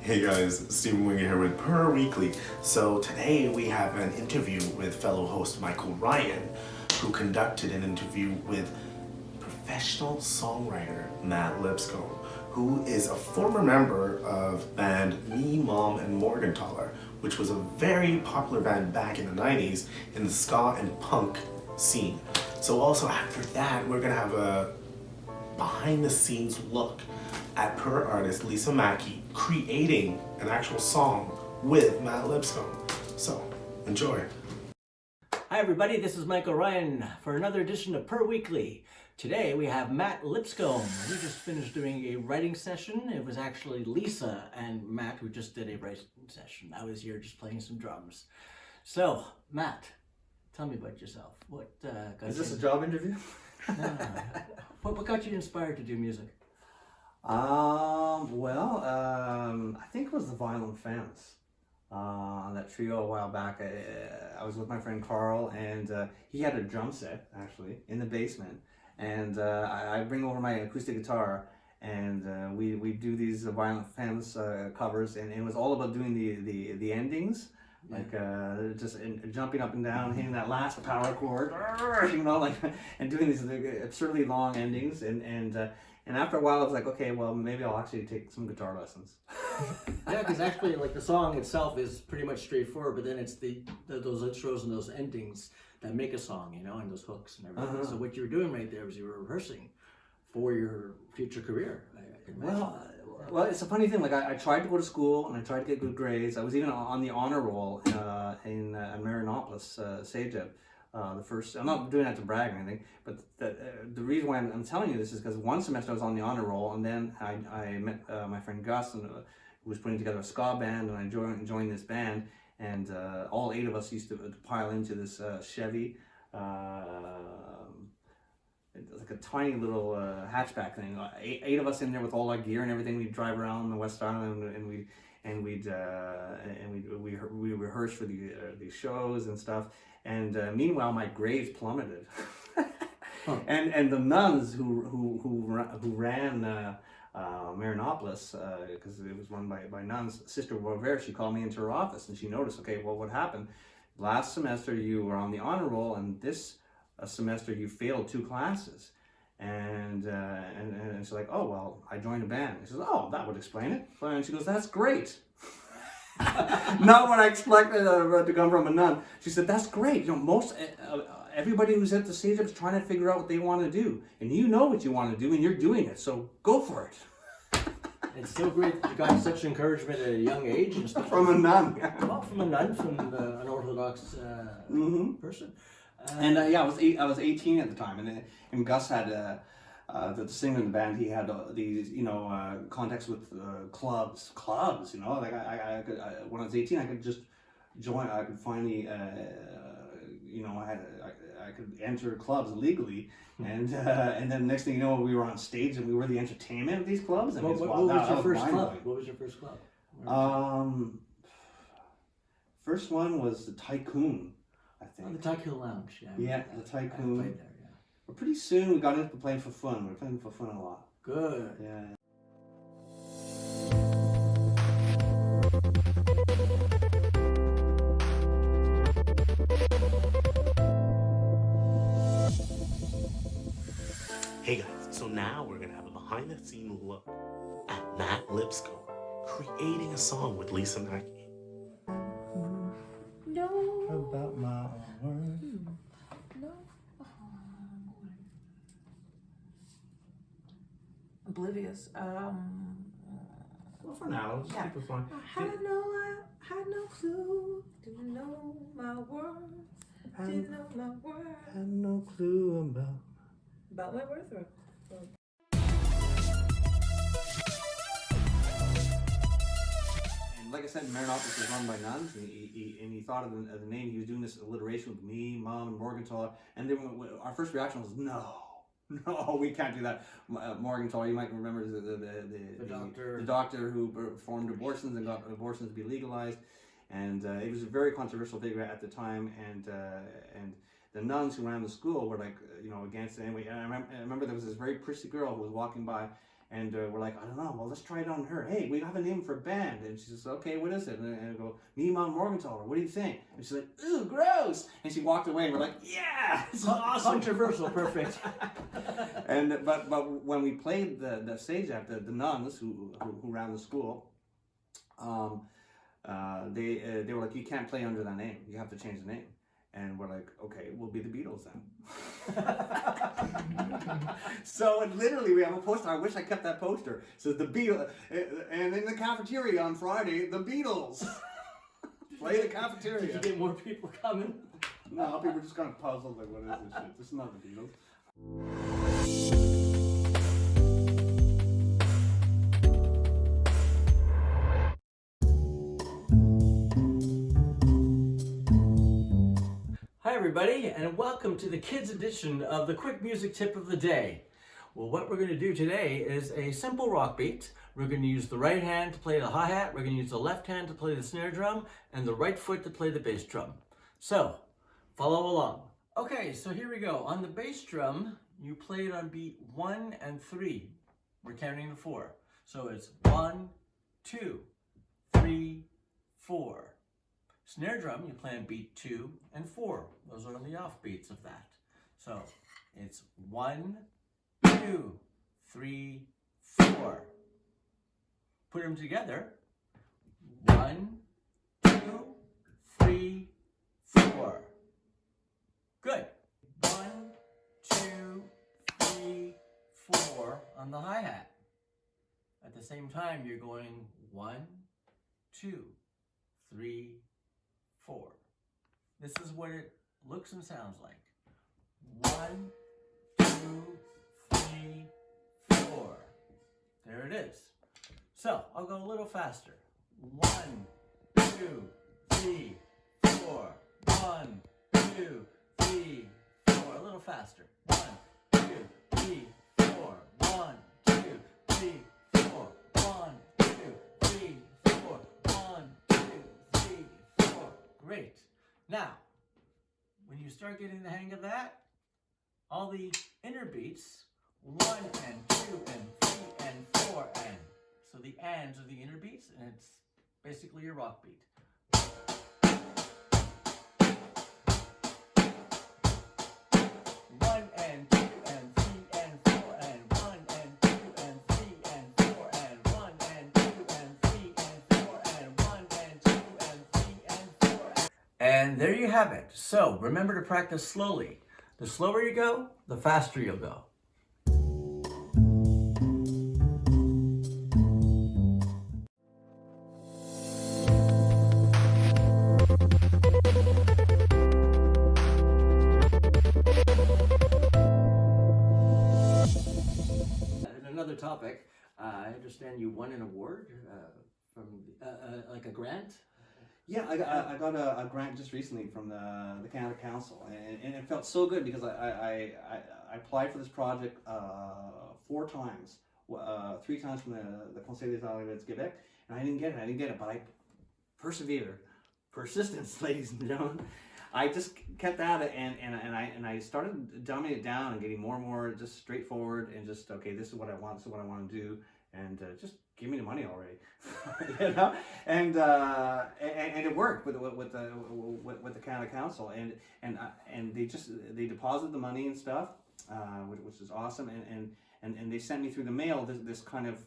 Hey guys, Stephen Mwinga here with PUR Weekly. So today we have an interview with fellow host Michael Ryan, who conducted an interview with professional songwriter Matt Lipscombe, who is a former member of band Me, Mom, and Morgenthaler, which was a very popular band back in the 90s in the ska and punk scene. So also after that, we're gonna have a behind the scenes look at PUR artist Lisa Mackey creating an actual song with Matt Lipscombe. So, enjoy. Hi everybody, this is Michael Ryan for another edition of PUR Weekly. Today we have Matt Lipscombe. We just finished doing a writing session. It was actually Lisa and Matt who just did a writing session. I was here just playing some drums. So, Matt, tell me about yourself. What got Is this a job interview? What got you inspired to do music? I think it was the Violent Femmes. That trio a while back. I was with my friend Carl, and he had a drum set actually in the basement, and I bring over my acoustic guitar, and we do these Violent Femmes covers, and it was all about doing the endings. Like just jumping up and down, hitting that last power chord, you know, like, and doing these absurdly long endings, and after a while I was like, okay, well maybe I'll actually take some guitar lessons. Yeah, because actually, like, the song itself is pretty much straightforward, but then it's those intros and those endings that make a song, you know, and those hooks and everything. So what you were doing right there was you were rehearsing for your future career. I can imagine that. Well, it's a funny thing. Like I tried to go to school and I tried to get good grades. I was even on the honor roll in Marinopolis, SAGEP. The first. I'm not doing that to brag or anything, but the reason why I'm telling you this is because one semester I was on the honor roll, and then I met my friend Gus, who was putting together a ska band, and I joined this band, and all 8 of us used to pile into this Chevy. Like a tiny little hatchback thing. 8 of us in there with all our gear and everything. We'd drive around the West Island, and we rehearsed for these shows and stuff. And meanwhile, my grades plummeted. And the nuns who ran Marinopolis, because it was run by nuns, Sister Wolver, she called me into her office and she noticed, okay, well, what happened? Last semester you were on the honor roll, and this semester you failed 2 classes. And she's like, oh, well, I joined a band. She says, oh, that would explain it. And she goes, that's great. Not what I expected to come from a nun. She said, that's great. You know, everybody who's at the stage is trying to figure out what they want to do. And you know what you want to do, and you're doing it. So go for it. It's so great that you got such encouragement at a young age. From a nun. Well, from a nun, from an Orthodox person. And I was 18 at the time, and Gus had the singer in the band. He had these, you know, contacts with clubs. You know, like I could when I was 18, I could just join. I could finally, you know, I could enter clubs legally, and then next thing you know, we were on stage and we were the entertainment of these clubs. And what was your first club? What was your first club? First one was the Tycoon. I think. Oh, the Tycoon Lounge, yeah. Yeah, the Tycoon. I played there, yeah. But pretty soon we got into playing for fun. We were playing for fun a lot. Good. Yeah. Hey guys, so now we're gonna have a behind the scene look at Matt Lipscombe creating a song with Lisa Mackey. About my word. No. Oblivious. Well, for now, let's keep it fun. I had no clue. Didn't know my worth. Didn't know my worth. Had no clue About my worth or like I said, Marinopolis was run by nuns, and he thought of the name. He was doing this alliteration with Me, Mom, and Morgenthaler, and our first reaction was, no, we can't do that. Morgenthaler, you might remember the doctor who performed abortions and got abortions to be legalized, and it was a very controversial figure at the time, and the nuns who ran the school were like, you know, against it anyway. And I remember there was this very prissy girl who was walking by, And we're like, I don't know, well, let's try it on her. Hey, we have a name for a band. And she says, okay, what is it? And I go, Mima Morgenthaler, what do you think? And she's like, ooh, gross. And she walked away and we're like, yeah, it's awesome. Controversial, perfect. And but when we played the stage act, the nuns who ran the school, they were like, you can't play under that name. You have to change the name. And we're like, okay, we'll be the Beatles then. So literally, we have a poster. I wish I kept that poster. It says the Beatles, and in the cafeteria on Friday, the Beatles. Play the cafeteria. Did you get more people coming? No, people were just kind of puzzled, like, what is this shit? This is not the Beatles. Hi everybody, and welcome to the kids edition of the quick music tip of the day. Well, what we're going to do today is a simple rock beat. We're going to use the right hand to play the hi-hat, we're going to use the left hand to play the snare drum, and the right foot to play the bass drum. So, follow along. Okay, so here we go. On the bass drum, you play it on beat 1 and 3. We're counting to 4. So it's 1, 2, 3, 4. Snare drum, you play on beat 2 and 4. Those are the off beats of that. So it's 1, 2, 3, 4. Put them together. 1, 2, 3, 4. Good. 1, 2, 3, 4 on the hi-hat. At the same time, you're going 1, 2, 3, 4. This is what it looks and sounds like. 1, 2, 3, 4. There it is. So I'll go a little faster. 1, 2, 3, 4. 1, 2, 3, 4. A little faster. 1, 2, 3, 4. 1, 2, 3, 4. 1, 2, 3, 4. 1, 2, 3, 4. Great. Now, when you start getting the hang of that, all the inner beats, 1 and 2 and 3 and 4 and. So the ands are the inner beats, and it's basically your rock beat. 1 and 2 and 3 and 4 and 1 and 2 and 3 and 4 and 1 and 2 and 3 and 4 and 1 and 2 and 3 and 4 and... And there you have it. So remember to practice slowly. The slower you go, the faster you'll go. Another topic. I understand you won an award from like a grant. Yeah, I got a grant just recently from the Canada Council, and it felt so good because I applied for this project 4 times, 3 times from the Conseil des Arts de Québec, and I didn't get it, but I persevered. Persistence, ladies and gentlemen. I just kept at it, and I started dumbing it down and getting more and more just straightforward and just, okay, this is what I want, this is what I want to do, and just give me the money already, you know. And it worked with the Canada Council, and they deposited the money and stuff, which is awesome, and they sent me through the mail this kind of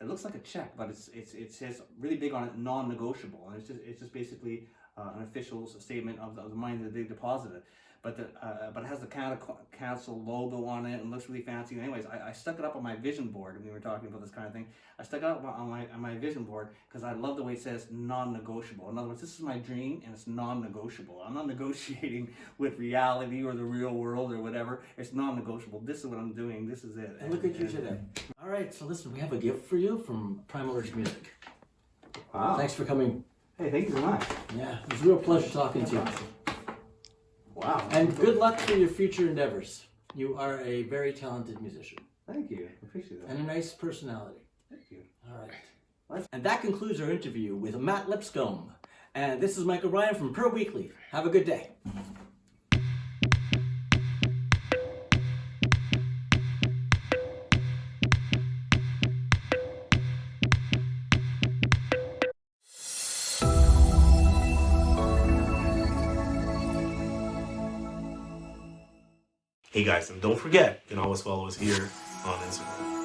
it looks like a check, but it says really big on it, non-negotiable, and it's just basically an official statement of the money that they deposited. But it has the Canada Council logo on it and looks really fancy. Anyways, I stuck it up on my vision board when we were talking about this kind of thing. I stuck it up on my vision board because I love the way it says non-negotiable. In other words, this is my dream and it's non-negotiable. I'm not negotiating with reality or the real world or whatever. It's non-negotiable. This is what I'm doing. This is it. And look at you today. All right, so listen, we have a gift for you from Primal Urge Music. Wow. Thanks for coming. Hey, thank you very much. Yeah, it was a real pleasure talking to you. Wow. And good luck for your future endeavors. You are a very talented musician. Thank you. I appreciate that. And a nice personality. Thank you. All right. And that concludes our interview with Matt Lipscombe. And this is Michael Ryan from PUR Weekly. Have a good day. Hey guys, and don't forget, you can always follow us here on Instagram.